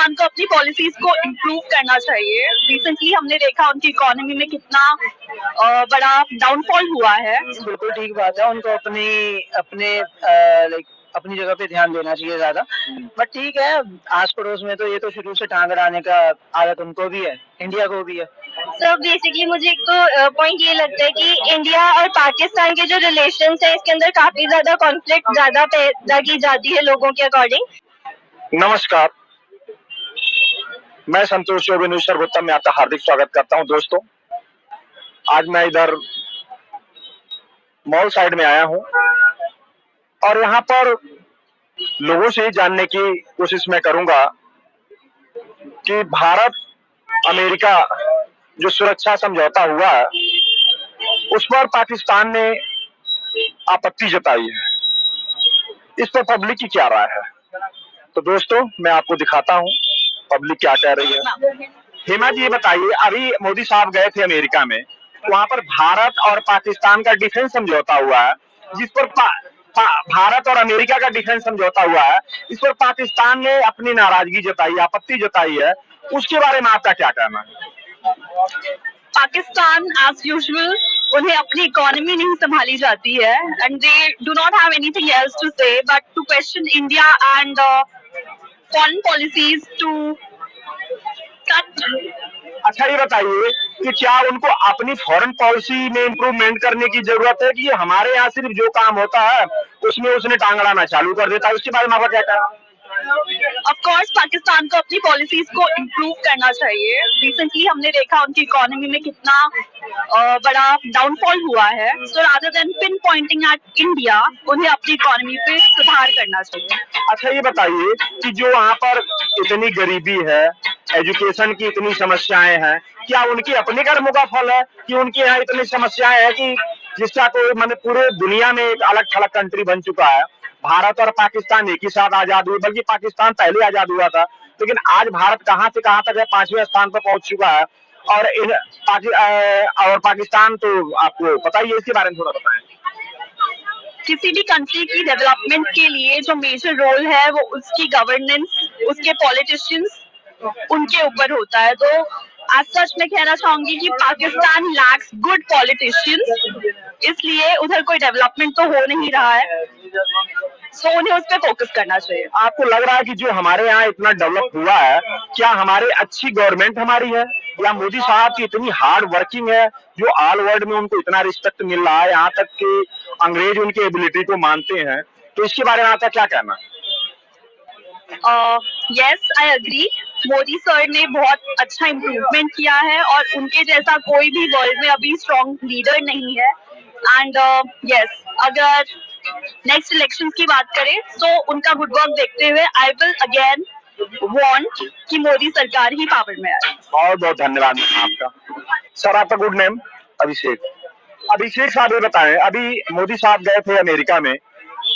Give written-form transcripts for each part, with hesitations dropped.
पाकिस्तान को अपनी पॉलिसीज को इम्प्रूव करना चाहिए। रिसेंटली हमने देखा उनकी इकोनॉमी में कितना बड़ा डाउनफॉल हुआ है। बिल्कुल ठीक बात है, उनको अपने लाइक अपनी जगह पे ध्यान देना चाहिए ज्यादा। बट ठीक है, आस पड़ोस में तो ये तो शुरू से टांग अड़ाने का आदत उनको भी है, इंडिया को भी है। सर बेसिकली मुझे एक तो पॉइंट ये लगता है कि इंडिया और पाकिस्तान के जो रिलेशंस है इसके अंदर काफी ज्यादा कॉन्फ्लिक्ट ज्यादा पैदा की जाती है लोगों के अकॉर्डिंग। नमस्कार, मैं संतोष सर्वोत्तम में आपका हार्दिक स्वागत करता हूं। दोस्तों, आज मैं इधर मॉल साइड में आया हूं और यहाँ पर लोगों से जानने की कोशिश मैं करूंगा कि भारत अमेरिका जो सुरक्षा समझौता हुआ है उस पर पाकिस्तान ने आपत्ति जताई है। इस पर पब्लिक की क्या राय है? तो दोस्तों, मैं आपको दिखाता हूं पब्लिक क्या कह रही है। हेमा जी, ये बताइए, अभी मोदी साहब गए थे अमेरिका में, वहां पर भारत और पाकिस्तान का डिफेंस समझौता हुआ है, जिस पर भारत और अमेरिका का डिफेंस समझौता हुआ है, इस पर पाकिस्तान ने अपनी नाराजगी जताई, आपत्ति जताई है। उसके बारे में आपका क्या कहना है? पाकिस्तान एज यूजुअल उन्हें अपनी इकोनॉमी नहीं संभाली जाती है and they do not have anything else to say but to question India and foreign policies to cut. अच्छा, ये बताइए कि क्या उनको अपनी फॉरेन पॉलिसी में इम्प्रूवमेंट करने की जरूरत है कि हमारे यहाँ सिर्फ जो काम होता है उसमें उसने टांग अड़ाना चालू कर देता है? उसके बारे में आपका क्या कहना है? ऑफ कोर्स पाकिस्तान को अपनी पॉलिसीज को इम्प्रूव करना चाहिए। रिसेंटली हमने देखा उनकी इकोनॉमी में कितना बड़ा डाउनफॉल हुआ है। So rather than pin Poynting eight India, उन्हें अपनी इकोनॉमी पे सुधार करना चाहिए। अच्छा, ये बताइए कि जो वहाँ पर इतनी गरीबी है, एजुकेशन की इतनी समस्याएं हैं, क्या उनकी अपने कर्मों का फल है कि उनके यहाँ इतनी समस्याएं हैं कि जिसका कोई मैंने पूरे दुनिया में एक अलग थलग कंट्री बन चुका है? भारत और पाकिस्तान एक ही साथ आजाद हुए, बल्कि पाकिस्तान पहले आजाद हुआ था, लेकिन आज भारत कहां से कहां तक है, 5वें स्थान पर पहुंच चुका है। और पाकिस्तान तो आपको पता ही है, इसके बारे में थोड़ा बताएं। किसी भी कंट्री की डेवलपमेंट के लिए जो मेजर रोल है वो उसकी गवर्नेंस, उसके पॉलिटिशियंस, उनके ऊपर होता है। तो आज सच मैं कहना चाहूंगी कि पाकिस्तान लैक्स गुड पॉलिटिशियंस, इसलिए उधर कोई डेवलपमेंट तो हो नहीं रहा है। सो उन्हें उस पर फोकस करना चाहिए। आपको लग रहा है कि जो हमारे यहाँ इतना डेवलप हुआ है, क्या हमारे अच्छी गवर्नमेंट हमारी है या मोदी साहब की इतनी हार्ड वर्किंग है जो ऑल वर्ल्ड में उनको इतना रिस्पेक्ट मिल रहा है, यहाँ तक कि अंग्रेज उनकी एबिलिटी को मानते हैं? तो इसके बारे में आपका क्या कहना है? Yes, I agree. Modi sir ने बहुत अच्छा इम्प्रूवमेंट किया है और उनके जैसा कोई भी वर्ल्ड में अभी स्ट्रॉन्ग लीडर नहीं है। एंड यस, अगर नेक्स्ट इलेक्शंस की बात करें तो उनका गुड वर्क देखते हुए आई विल अगेन वांट कि मोदी सरकार ही पावर में आए। बहुत बहुत धन्यवाद आपका। सर, आपका गुड नेम? अभिषेक। अभिषेक साहब, ये बताएं, अभी मोदी साहब गए थे अमेरिका में,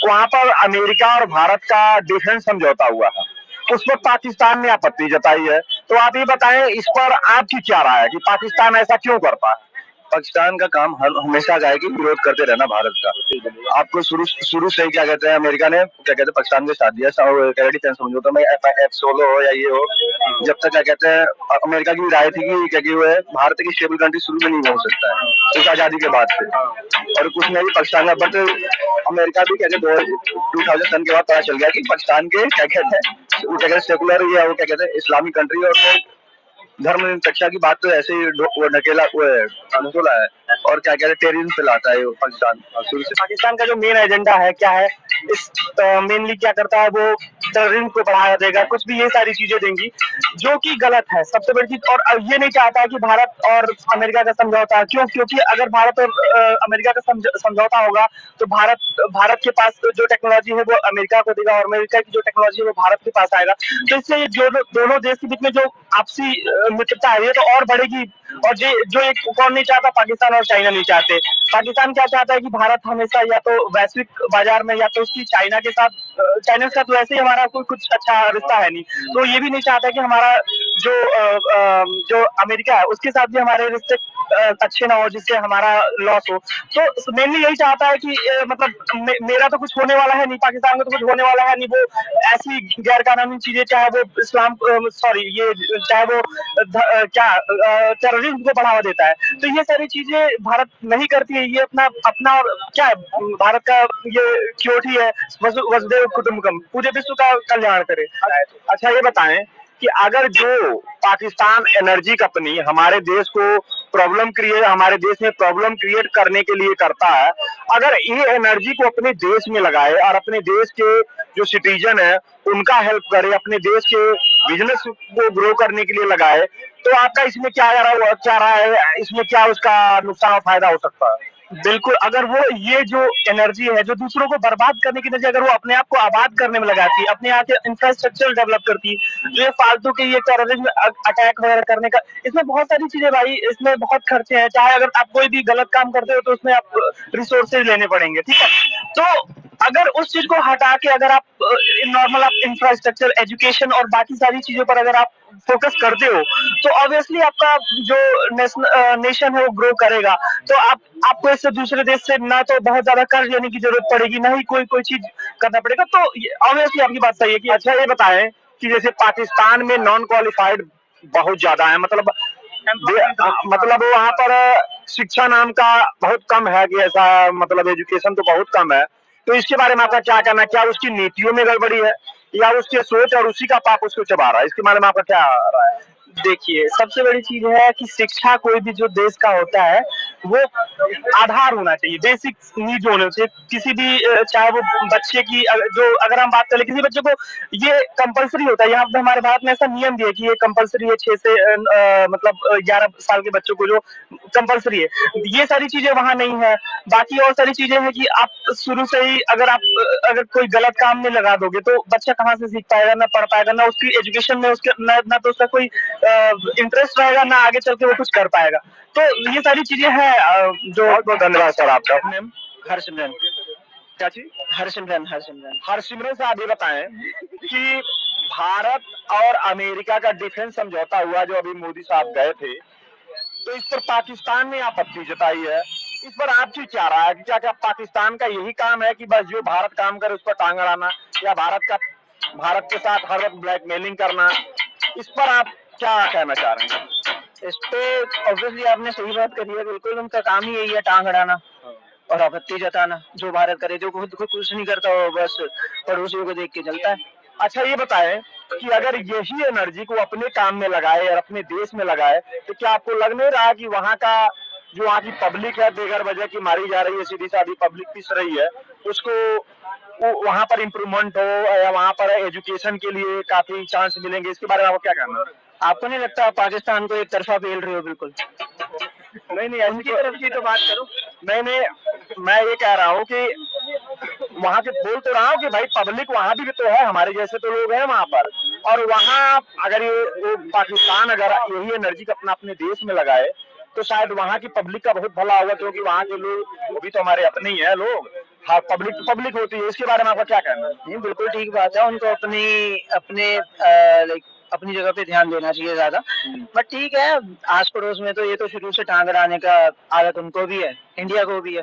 वहां पर अमेरिका और भारत का डिफेंस समझौता हुआ है, उस पर पाकिस्तान ने आपत्ति जताई है। तो आप ये बताएं, इस पर आपकी क्या राय है कि पाकिस्तान ऐसा क्यों करता है? पाकिस्तान का काम हमेशा रहा है कि विरोध करते रहना भारत का। आपको शुरू से ही क्या कहते हैं, अमेरिका ने क्या कहते हैं पाकिस्तान के साथ दिया डिफेंस समझौता में, F-16 हो या ये हो, जब तक क्या कहते हैं अमेरिका की राय थी कि क्या वो है भारत की स्टेबल कंट्री शुरू में नहीं हो सकता है इस आजादी के बाद से, और कुछ नहीं पाकिस्तान का। बट अमेरिका भी कहते 2000 के बाद पता चल गया कि पाकिस्तान के क्या कहते हैं वो क्या कहते हैं सेकुलर या वो क्या कहते हैं इस्लामिक कंट्री, और धर्म निरपेक्षता की बात तो ऐसे ही वो नकेला है और क्या कहते हैं टेररिज्म फैलाता है पाकिस्तान शुरू से। पाकिस्तान का जो मेन एजेंडा है क्या है? इस मेनली क्या करता है वो? टेररिज्म को बढ़ावा देगा, कुछ भी ये सारी चीजें देंगी, जो कि गलत है सबसे बड़ी चीज। और ये नहीं चाहता कि भारत और अमेरिका का समझौता है। क्यों? क्योंकि अगर भारत और अमेरिका का समझौता होगा तो भारत के पास जो टेक्नोलॉजी है वो अमेरिका को देगा और अमेरिका की जो टेक्नोलॉजी है वो भारत के पास आएगा। तो इससे जो दोनों देश के बीच में जो आपसी मित्रता है ये तो और बढ़ेगी। और जो एक कौन नहीं चाहता? पाकिस्तान और चाइना नहीं चाहते। पाकिस्तान क्या चाहता है कि भारत हमेशा या तो वैश्विक बाजार में या तो उसकी चाइना के साथ तो वैसे ही हमारा कोई कुछ अच्छा रिश्ता है नहीं, तो ये भी नहीं चाहता कि हमारा जो अमेरिका है उसके साथ भी हमारे रिश्ते अच्छे ना हो जिससे हमारा लॉस हो। तो मेनली यही चाहता है कि मतलब मेरा तो कुछ होने वाला है नहीं, पाकिस्तान का तो कुछ होने वाला है नहीं। वो ऐसी गैर कानूनी चीजें, चाहे वो इस्लाम सॉरी ये चाहे वो टेररिज्म को बढ़ावा देता है, तो ये सारी चीजें भारत नहीं करती है। ये अपना अपना और क्या है, भारत का ये क्योटी है, वसुधैव कुटुंबकम, पूरे विश्व का कल्याण करे। अच्छा ये बताएं कि अगर जो पाकिस्तान एनर्जी कंपनी हमारे देश को हमारे देश में प्रॉब्लम क्रिएट करने के लिए करता है, अगर ये एनर्जी को अपने देश में लगाए और अपने देश के जो सिटीजन है उनका हेल्प करे, अपने देश के बिजनेस को ग्रो करने के लिए लगाए, तो आपका इसमें क्या राय है, इसमें क्या उसका नुकसान और फायदा हो सकता है? बिल्कुल, अगर वो ये जो एनर्जी है जो दूसरों को बर्बाद करने की एनर्जी, अगर वो अपने आप को आबाद करने में लगाती, अपने यहाँ के इंफ्रास्ट्रक्चर डेवलप करती, जो ये फालतू के ये टेररिज्म अटैक वगैरह करने का, इसमें बहुत सारी चीजें भाई, इसमें बहुत खर्चे हैं। चाहे अगर आप कोई भी गलत काम करते हो तो उसमें आप रिसोर्सेज लेने पड़ेंगे, ठीक है। तो अगर उस चीज को हटा के अगर आप नॉर्मल आप इंफ्रास्ट्रक्चर, एजुकेशन और बाकी सारी चीजों पर अगर आप फोकस करते हो, तो ऑब्वियसली आपका जो नेशन है वो ग्रो करेगा। तो आपको इससे दूसरे देश से ना तो बहुत ज्यादा कर्ज लेने की जरूरत पड़ेगी, ना ही कोई चीज करना पड़ेगा। तो ऑब्वियसली आपकी बात सही है कि अच्छा ये बताएं कि जैसे पाकिस्तान में नॉन क्वालिफाइड बहुत ज्यादा है, मतलब वहाँ पर शिक्षा नाम का बहुत कम है कि ऐसा, मतलब एजुकेशन तो बहुत कम है। तो इसके बारे में आपका क्या कहना है? क्या उसकी नीतियों में गड़बड़ी है या उसकी सोच और उसी का पाप उसको चबा रहा है? इसके बारे में आपका क्या राय है? देखिए, सबसे बड़ी चीज है कि शिक्षा कोई भी जो देश का होता है वो आधार होना चाहिए, बेसिक नीड होने चाहिए। किसी भी चाहे वो बच्चे की जो अगर हम बात करें, किसी बच्चे को ये कंपलसरी होता है। यहाँ पे हमारे भारत में ऐसा नियम दिया कि ये कंपलसरी है 6 से मतलब 11 साल के बच्चों को जो कंपलसरी है, ये सारी चीजें वहां नहीं है। बाकी और सारी चीजें हैं कि आप शुरू से ही अगर कोई गलत काम में लगा दोगे तो बच्चा कहाँ से सीख पाएगा, ना पढ़ पाएगा, ना उसकी एजुकेशन में उसके ना तो उसका कोई इंटरेस्ट रहेगा, ना आगे चल के वो कुछ कर पाएगा। तो ये सारी चीजें हैं जो। बहुत बहुत धन्यवाद सर आपका। मैम हरसिमरन, क्या चीज? हरसिमरन हरसिमरन साहब ये बताएं कि भारत और अमेरिका का डिफेंस समझौता हुआ जो अभी मोदी साहब गए थे, तो इस पर पाकिस्तान ने आपत्ति जताई है। इस पर आपकी क्या राय है कि क्या पाकिस्तान का यही काम है कि बस जो भारत काम करे उस पर टांग अड़ाना, या भारत के साथ हर वक्त ब्लैकमेलिंग करना? इस पर आप क्या कहना चाह रहे हैं? इस पे ऑब्वियसली आपने सही बात करी है, बिल्कुल उनका काम ही यही है, टांग अड़ाना और आपत्ति जताना। जो भारत करे, जो खुद कुछ नहीं करता वो बस पड़ोसियों को देख के चलता है। अच्छा ये बताएं कि अगर यही एनर्जी को अपने काम में लगाए और अपने देश में लगाए, तो क्या आपको लग नहीं रहा कि वहाँ की पब्लिक है बेगर वजह की मारी जा रही है, सीधी सादी पब्लिक पिस रही है, उसको वहाँ पर इम्प्रूवमेंट हो या वहाँ पर एजुकेशन के लिए काफी चांस मिलेंगे? इसके बारे में आपको क्या कहना है? आपको नहीं लगता आप पाकिस्तान को एक तरफा फेल रहे हो? बिल्कुल नहीं उनकी तरफ की तो बात करो। नहीं, मैं ये कह रहा हूँ कि वहाँ के बोल तो रहा हूँ कि भाई पब्लिक वहाँ भी तो है, हमारे जैसे तो लोग हैं वहाँ पर, और वहाँ अगर ये पाकिस्तान अगर यही एनर्जी को अपने देश में लगाए तो शायद वहाँ की पब्लिक का बहुत भला होगा, क्योंकि वहाँ के लोग वो भी तो हमारे अपने ही है लोग। हाँ, पब्लिक तो पब्लिक होती है। इसके बारे में आपका क्या कहना है? नहीं, बिल्कुल ठीक बात है, उनको अपने अपनी जगह पे ध्यान देना चाहिए ज्यादा। बट ठीक है, आस पड़ोस में तो ये तो शुरू से टांग अड़ाने का आदत उनको भी है, इंडिया को भी है।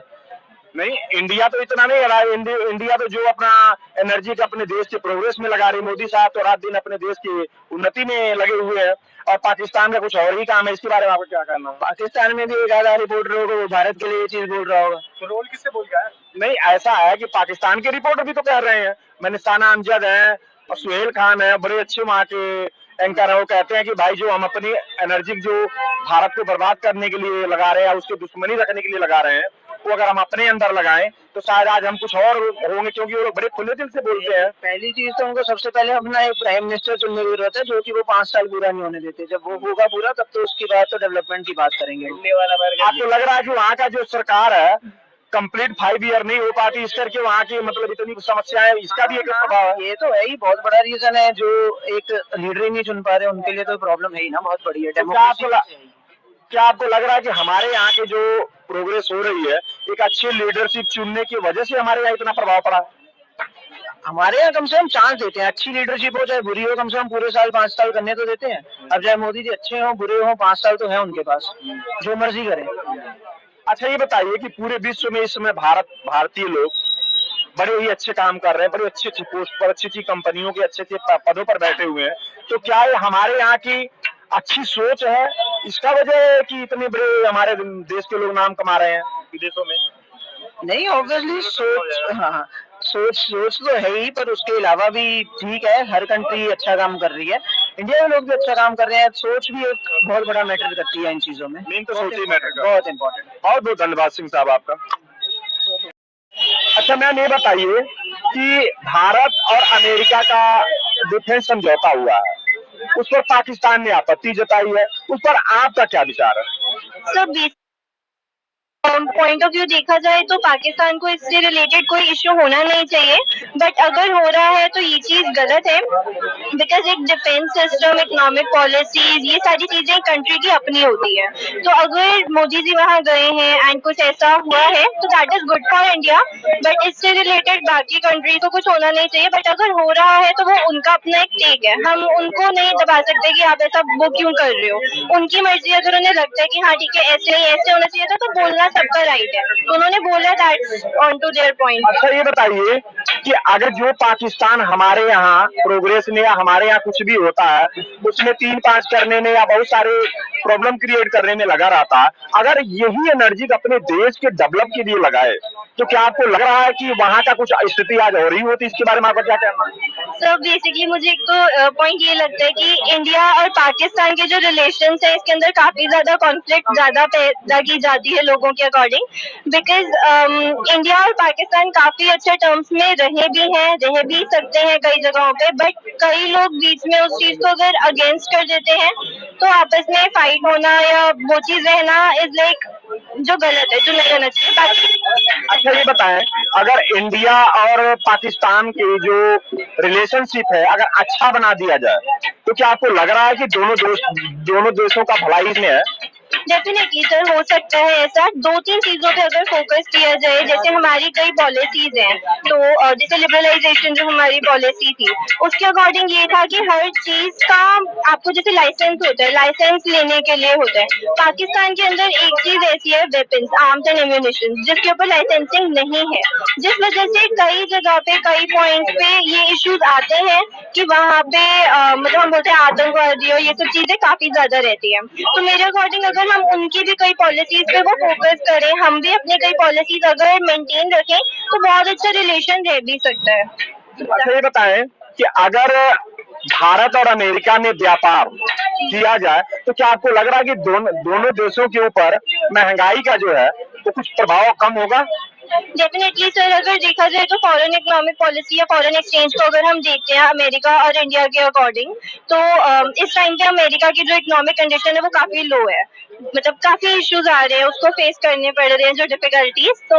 नहीं, इंडिया तो इतना नहीं है। इंडिया तो जो अपना एनर्जी का अपने देश के प्रोग्रेस में लगा रही, मोदी साहब तो रात दिन अपने देश की उन्नति में लगे हुए हैं, और पाकिस्तान का कुछ और ही काम है। इसके बारे में आपको क्या कहना है? पाकिस्तान में भी एक आधा रिपोर्टर होगा वो भारत के लिए ये चीज बोल रहा होगा, तो रोल किससे बोल रहा है? नहीं, ऐसा है कि पाकिस्तान के रिपोर्टर भी तो कह रहे हैं। मैंने साना अमजद है और सुहेल खान है, बड़े अच्छे वहाँ के एंकर है, वो कहते हैं कि भाई जो हम अपनी एनर्जी जो भारत को बर्बाद करने के लिए लगा रहे हैं, उसकी दुश्मनी रखने के लिए लगा रहे हैं, वो अगर हम अपने अंदर लगाएं तो शायद आज हम कुछ और होंगे, क्योंकि वो लोग बड़े खुले दिल से बोलते हैं। पहली चीज तो उनको सबसे पहले अपना एक प्राइम मिनिस्टर चुनने की जरूरत है, जो कि वो 5 साल पूरा नहीं होने देते। जब वो होगा पूरा तब तो उसके बाद तो डेवलपमेंट की बात करेंगे। आपको लग रहा है कि वहाँ का जो सरकार है कंप्लीट 5 ईयर नहीं हो पाती, इस करके वहाँ की मतलब इतनी समस्याएं, इसका भी एक प्रभाव है? ये तो है ही, बहुत बड़ा रीजन है। जो एक लीडर ही नहीं चुन पा रहे उनके लिए तो प्रॉब्लम है ही ना, बहुत बड़ी है। क्या आपको लग रहा है कि हमारे यहाँ के जो प्रोग्रेस हो रही है एक अच्छी लीडरशिप चुनने की वजह से हमारे यहाँ इतना प्रभाव पड़ा? हमारे यहाँ कम से कम चांस देते हैं, अच्छी लीडरशिप हो चाहे बुरी हो, कम से कम पूरे साल 5 साल करने तो देते हैं। अब चाहे मोदी जी अच्छे हो बुरे हो, 5 साल तो है उनके पास, जो मर्जी करें। अच्छा ये बताइए कि पूरे विश्व में इस समय भारतीय लोग बड़े ही अच्छे काम कर रहे हैं, बड़े अच्छी अच्छी पोस्ट पर, अच्छी अच्छी कंपनियों के अच्छे अच्छे पदों पर बैठे हुए हैं, तो क्या ये हमारे यहाँ की अच्छी सोच है, इसका वजह है कि इतने बड़े हमारे देश के लोग नाम कमा रहे हैं विदेशों में? नहीं, ऑब्वियसली सोच तो है ही, पर उसके अलावा भी ठीक है, हर कंट्री अच्छा काम कर रही है, इंडिया में लोग भी अच्छा काम कर रहे हैं, सोच भी एक बहुत बड़ा मैटर करती है इन चीजों में। मेन तो सोच ही मैटर करती है, बहुत इंपॉर्टेंट। बहुत बहुत धन्यवाद सिंह साहब आपका। अच्छा मैम ये बताइए कि भारत और अमेरिका का डिफेंस समझौता हुआ है, उस पर पाकिस्तान ने आपत्ति जताई है, उस पर आपका क्या विचार है? सब पॉइंट ऑफ व्यू देखा जाए तो पाकिस्तान को इससे रिलेटेड कोई इश्यू होना नहीं चाहिए, बट अगर हो रहा है तो ये चीज गलत है, बिकॉज एक डिफेंस सिस्टम, इकोनॉमिक पॉलिसीज, ये सारी चीजें कंट्री की अपनी होती है। तो अगर मोदी जी वहाँ गए हैं एंड कुछ ऐसा हुआ है तो that is good for India, but इससे रिलेटेड बाकी कंट्री को कुछ होना नहीं चाहिए। बट अगर हो रहा है तो वो उनका अपना एक टेक है, हम उनको नहीं दबा सकते कि आप ऐसा वो क्यों कर रहे हो, उनकी मर्जी। अगर उन्हें लगता है कि हाँ ठीक है ऐसे नहीं ऐसे होना चाहिए था, तो बोलना सबका राइट है, तो उन्होंने बोला, that's on to their point. अच्छा ये बताइए कि अगर जो पाकिस्तान हमारे यहाँ प्रोग्रेस में या हमारे यहाँ कुछ भी होता है उसमें 3-5 करने में या बहुत सारे प्रॉब्लम क्रिएट करने में लगा रहता है, अगर यही एनर्जी अपने देश के डेवलप के लिए लगाए तो क्या आपको लग रहा है कि वहाँ का कुछ स्थिति आज हो रही होती? इसके बारे में आपका क्या कहना है? सर बेसिकली मुझे एक तो पॉइंट ये लगता है कि इंडिया और पाकिस्तान के जो रिलेशंस है इसके अंदर काफी ज्यादा कॉन्फ्लिक्ट ज्यादा पैदा की जाती है लोगों के अकॉर्डिंग, बिकॉज इंडिया और पाकिस्तान काफी अच्छे टर्म्स में रहे भी हैं, रह भी सकते हैं कई जगहों पे, बट कई लोग बीच में उस चीज को अगर अगेंस्ट कर देते हैं तो आपस में फाइट होना या वो चीज रहना इज लाइक जो गलत है, जो नहीं रहना चाहिए। अच्छा ये बताएं, अगर इंडिया और पाकिस्तान के जो रिलेशनशिप है अगर अच्छा बना दिया जाए तो क्या आपको लग रहा है कि दोनों देशों का भलाई इसमें है? डेफिनेटली सर, हो सकता है ऐसा। 2-3 चीजों पे अगर फोकस किया जाए, जैसे हमारी कई पॉलिसीज हैं, तो जैसे लिबरलाइजेशन जो हमारी पॉलिसी थी उसके अकॉर्डिंग ये था कि हर चीज का आपको जैसे लाइसेंस होता है, लाइसेंस लेने के लिए होता है। पाकिस्तान के अंदर एक चीज ऐसी है, वेपन्स, आर्म्स एंड एम्यूनिशन, जिसके ऊपर लाइसेंसिंग नहीं है, जिस वजह से कई जगह पे कई पॉइंट्स पे ये इश्यूज आते हैं कि वहाँ पे मतलब हम बोलते हैं आतंकवादी और ये सब चीजें काफी ज्यादा रहती है। तो मेरे अकॉर्डिंग अगर हम उनकी भी कई पॉलिसीज पे वो फोकस करें, हम भी अपने कई पॉलिसीज अगर मेंटेन रखें तो बहुत अच्छा रिलेशन रह भी सकता है। अच्छा ये बताएं कि अगर भारत और अमेरिका में व्यापार किया जाए तो क्या आपको लग रहा है कि दोनों देशों के ऊपर महंगाई का जो है तो कुछ प्रभाव कम होगा? डेफिनेटली सर, अगर देखा जाए तो फॉरेन इकोनॉमिक पॉलिसी या फॉरेन एक्सचेंज को अगर हम देखते हैं अमेरिका और इंडिया के अकॉर्डिंग, तो इस टाइम पे अमेरिका की जो इकोनॉमिक कंडीशन है वो काफी लो है, मतलब काफी इश्यूज आ रहे हैं, उसको फेस करने पड़ रहे हैं जो डिफिकल्टीज। तो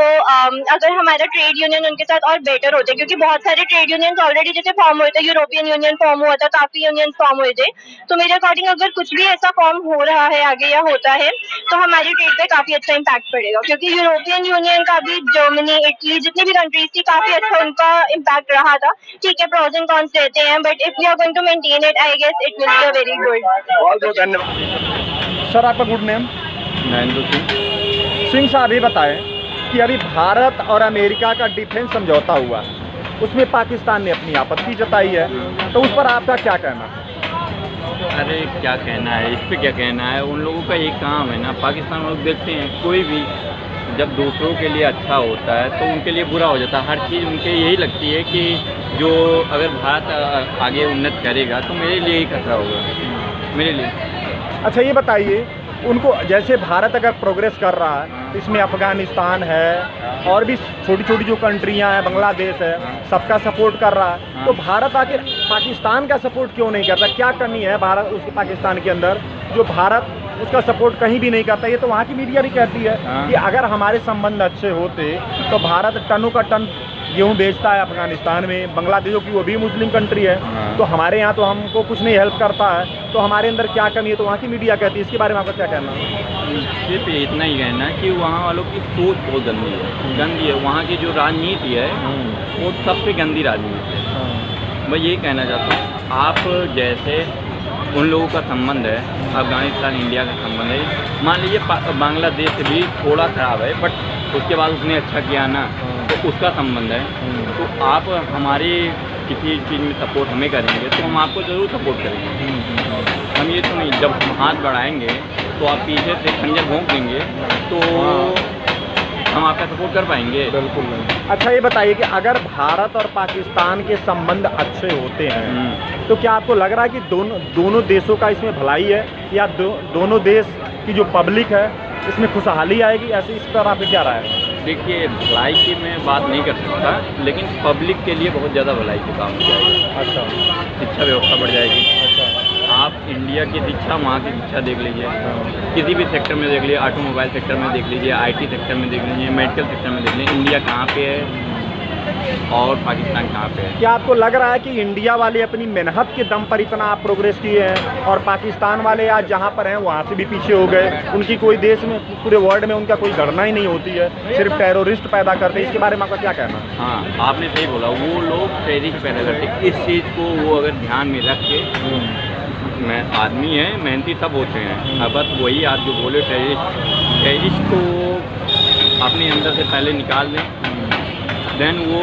अगर हमारा ट्रेड यूनियन उनके साथ और बेटर होते, क्योंकि बहुत सारे ट्रेड यूनियन ऑलरेडी जैसे फॉर्म हुए थे, यूरोपियन यूनियन फॉर्म हुआ था, काफी यूनियन फॉर्म हुए थे, तो मेरे अकॉर्डिंग अगर कुछ भी ऐसा फॉर्म हो रहा है आगे या होता है तो हमारी ट्रेड पे काफी अच्छा इम्पैक्ट पड़ेगा, क्योंकि यूरोपियन यूनियन का भी जर्मनी, इटली, जितनी भी कंट्रीज थी काफी अच्छा उनका इम्पैक्ट रहा था। ठीक है, प्रोज एंड कॉन्स रहते हैं, but if you are going to maintain it, I guess it will be a very good. बहुत बहुत धन्यवाद सर। आपका गुड नेम? महेंद्र सिंह। सिंह साहब ये बताएं कि अभी भारत और अमेरिका का डिफेंस समझौता हुआ, उसमें पाकिस्तान ने अपनी आपत्ति जताई है, तो उस पर आपका क्या कहना है? अरे क्या कहना है, इस पे क्या कहना है, उन लोगों का ये काम है ना। पाकिस्तान लोग देखते हैं कोई भी जब दूसरों के लिए अच्छा होता है तो उनके लिए बुरा हो जाता है। हर चीज़ उनके यही लगती है कि जो अगर भारत आगे उन्नत करेगा तो मेरे लिए ही खतरा होगा, मेरे लिए। अच्छा ये बताइए, उनको जैसे भारत अगर प्रोग्रेस कर रहा है, इसमें अफगानिस्तान है और भी छोटी छोटी जो कंट्रियां हैं, बांग्लादेश है, सबका सपोर्ट कर रहा है, तो भारत आके पाकिस्तान का सपोर्ट क्यों नहीं करता? क्या कमी है भारत उसके पाकिस्तान के अंदर जो भारत उसका सपोर्ट कहीं भी नहीं करता? ये तो वहाँ की मीडिया भी कहती है कि अगर हमारे संबंध अच्छे होते तो भारत टनों का टन गेहूँ बेचता है अफगानिस्तान में, बांग्लादेश की वो भी मुस्लिम कंट्री है, हाँ। तो हमारे यहाँ तो हमको कुछ नहीं हेल्प करता है, तो हमारे अंदर क्या कमी है, तो वहाँ की मीडिया कहती है। इसके बारे में आपका क्या कहना है? सिर्फ इतना ही कहना है कि वहाँ वालों की सोच बहुत गंदी है। वहाँ की जो राजनीति है वो सबसे गंदी राजनीति है। मैं यही कहना चाहता हूँ, आप जैसे उन लोगों का संबंध है अफगानिस्तान इंडिया का संबंध है, मान लीजिए बांग्लादेश से भी थोड़ा ख़राब है, बट उसके बाद उसने अच्छा किया ना, तो उसका संबंध है। तो आप हमारी किसी चीज़ में सपोर्ट हमें करेंगे तो हम आपको ज़रूर सपोर्ट करेंगे। हम ये तो नहीं, जब हम हाथ बढ़ाएंगे तो आप पीछे से खंजर भोंक देंगे तो हम आपका सपोर्ट कर पाएंगे? बिल्कुल नहीं। अच्छा ये बताइए कि अगर भारत और पाकिस्तान के संबंध अच्छे होते हैं तो क्या आपको लग रहा है कि दोनों देशों का इसमें भलाई है, या दोनों देश की जो पब्लिक है इसमें खुशहाली आएगी? ऐसे इस पर आपकी क्या राय है? देखिए, भलाई की मैं बात नहीं कर सकता, लेकिन पब्लिक के लिए बहुत ज़्यादा भलाई के काम हो जाएगी। अच्छा, शिक्षा व्यवस्था बढ़ जाएगी। अच्छा, आप इंडिया की शिक्षा, वहाँ की शिक्षा देख लीजिए, किसी भी सेक्टर में देख लीजिए, ऑटोमोबाइल सेक्टर में देख लीजिए, आईटी सेक्टर में देख लीजिए, मेडिकल सेक्टर में देख लीजिए, इंडिया कहाँ पे है और पाकिस्तान कहाँ पे है। क्या आपको लग रहा है कि इंडिया वाले अपनी मेहनत के दम पर इतना प्रोग्रेस किए हैं और पाकिस्तान वाले आज जहाँ पर हैं वहाँ से भी पीछे हो गए? उनकी कोई देश में, पूरे वर्ल्ड में उनका कोई गणना ही नहीं होती है, सिर्फ टेररिस्ट पैदा करते हैं। इसके बारे में आपका क्या कहना है? हाँ, आपने सही बोला, वो लोग टेररिस्ट पैदा करते। इस चीज़ को वो अगर ध्यान में रख के, मैं आदमी है, मेहनती सब होते हैं, अब बस वही आप जो बोले टेररिस्ट को अपने अंदर से पहले निकाल दें, देन वो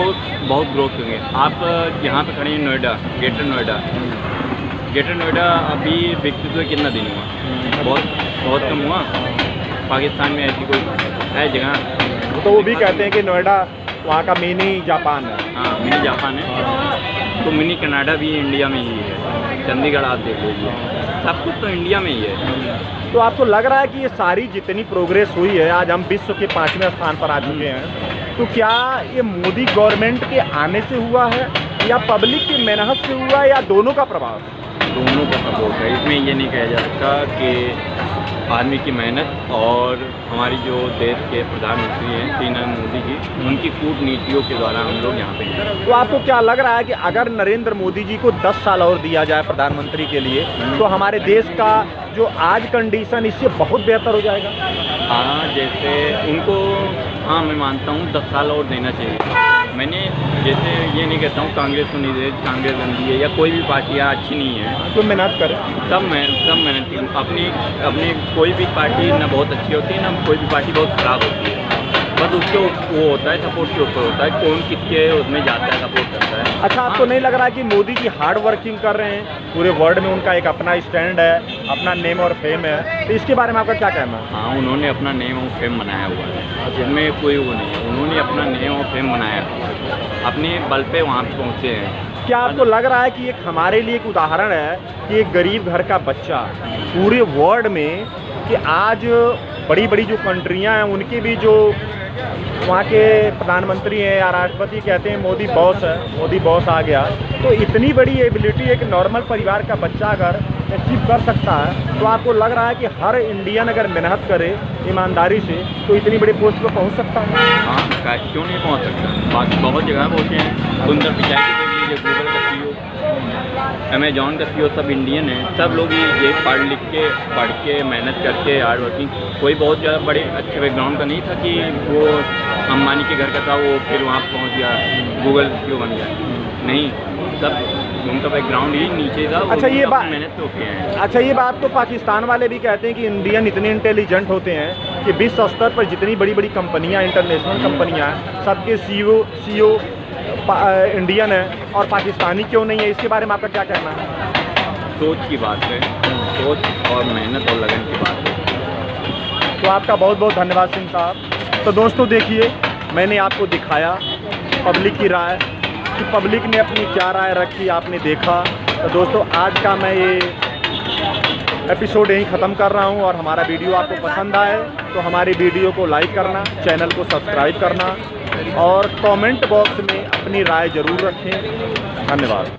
बहुत ग्रोथ होंगे। आप यहाँ पे खड़े हैं नोएडा, ग्रेटर नोएडा अभी विकसित हुए कितना दिन हुआ? बहुत कम हुआ। पाकिस्तान में ऐसी कोई है जगह? तो वो भी कहते हैं कि नोएडा वहाँ का मिनी जापान है। हाँ, मिनी जापान है, तो मिनी कनाडा भी इंडिया में ही है। चंडीगढ़ आप देख लीजिए, सब कुछ तो इंडिया में ही है। तो आपको लग रहा है कि ये सारी जितनी प्रोग्रेस हुई है, आज हम विश्व के 5वें स्थान पर आ चुके हैं, तो क्या ये मोदी गवर्नमेंट के आने से हुआ है, या पब्लिक की मेहनत से हुआ है, या दोनों का प्रभाव? दोनों का सपोर्ट है। इसमें ये नहीं कहा जा सकता कि आदमी की मेहनत और हमारी जो देश के प्रधानमंत्री हैं श्री मोदी जी, उनकी कूटनीतियों के द्वारा हम लोग यहाँ पे हैं। तो आपको क्या लग रहा है कि अगर नरेंद्र मोदी जी को 10 साल और दिया जाए प्रधानमंत्री के लिए, तो हमारे देश का जो आज कंडीशन इससे बहुत बेहतर हो जाएगा? हाँ, जैसे उनको, हाँ मैं मानता हूँ 10 साल और देना चाहिए। मैंने जैसे ये नहीं कहता हूँ कांग्रेस को नहीं दे, कांग्रेस गंदी है या कोई भी पार्टियाँ अच्छी नहीं है, तो मेहनत करें। सब मेहनती, अपनी कोई भी पार्टी ना बहुत अच्छी होती है, ना कोई भी पार्टी बहुत ख़राब होती है। बस उसके वो होता है, सपोर्ट के ऊपर होता है, कौन किसके उसमें जाता है, सपोर्ट करता है। अच्छा, आपको नहीं लग रहा कि मोदी जी हार्ड वर्किंग कर रहे हैं? पूरे वर्ल्ड में उनका एक अपना स्टैंड है, अपना नेम और फेम है, तो इसके बारे में आपका क्या कहना है? हाँ, उन्होंने अपना नेम और फेम बनाया हुआ है, जिसमें कोई वो नहीं है। उन्होंने अपना नेम और फेम बनाया, अपने बल पे वहाँ पे पहुँचे हैं। क्या आपको लग रहा है कि एक हमारे लिए एक उदाहरण है कि एक गरीब घर का बच्चा पूरे वर्ल्ड में, कि आज बड़ी बड़ी जो कंट्रियां हैं उनके भी जो वहाँ के प्रधानमंत्री हैं या राष्ट्रपति कहते हैं मोदी बॉस है, मोदी बॉस आ गया, तो इतनी बड़ी एबिलिटी एक नॉर्मल परिवार का बच्चा अगर अचीव कर सकता है, तो आपको लग रहा है कि हर इंडियन अगर मेहनत करे ईमानदारी से तो इतनी बड़ी पोस्ट पर पहुँच सकता है? हाँ, क्यों नहीं पहुँच सकता। बाकी बहुत जगह पहुँचे हैं। सुंदर पिचाई को देख लीजिए, गूगल का CEO, अमेजॉन का CEO, सब इंडियन है। सब लोग ये पढ़ के मेहनत करके हार्ड वर्किंग, कोई बहुत ज़्यादा बड़े अच्छे बैकग्राउंड का नहीं था कि वो अंबानी के घर का था, वो फिर वहाँ पहुँच गया, गूगल CEO बन गया। नहीं, सब उनका बैकग्राउंड ही नीचे था। अच्छा, ये बात मेहनत तो किए हैं। अच्छा, ये बात तो पाकिस्तान वाले भी कहते हैं कि इंडियन इतने इंटेलिजेंट होते हैं कि विश्व स्तर पर जितनी बड़ी बड़ी कंपनियां, इंटरनेशनल कंपनियां हैं, सबके CEO इंडियन है और पाकिस्तानी क्यों नहीं है? इसके बारे में आपका क्या कहना है? सोच की बात है, सोच और मेहनत और लगन की बात है। तो आपका बहुत बहुत धन्यवाद सिंह साहब। तो दोस्तों देखिए, मैंने आपको दिखाया पब्लिक की राय, कि पब्लिक ने अपनी क्या राय रखी, आपने देखा। तो दोस्तों आज का मैं ये एपिसोड यहीं ख़त्म कर रहा हूँ, और हमारा वीडियो आपको पसंद आए तो हमारी वीडियो को लाइक करना, चैनल को सब्सक्राइब करना और कमेंट बॉक्स में अपनी राय ज़रूर रखें। धन्यवाद।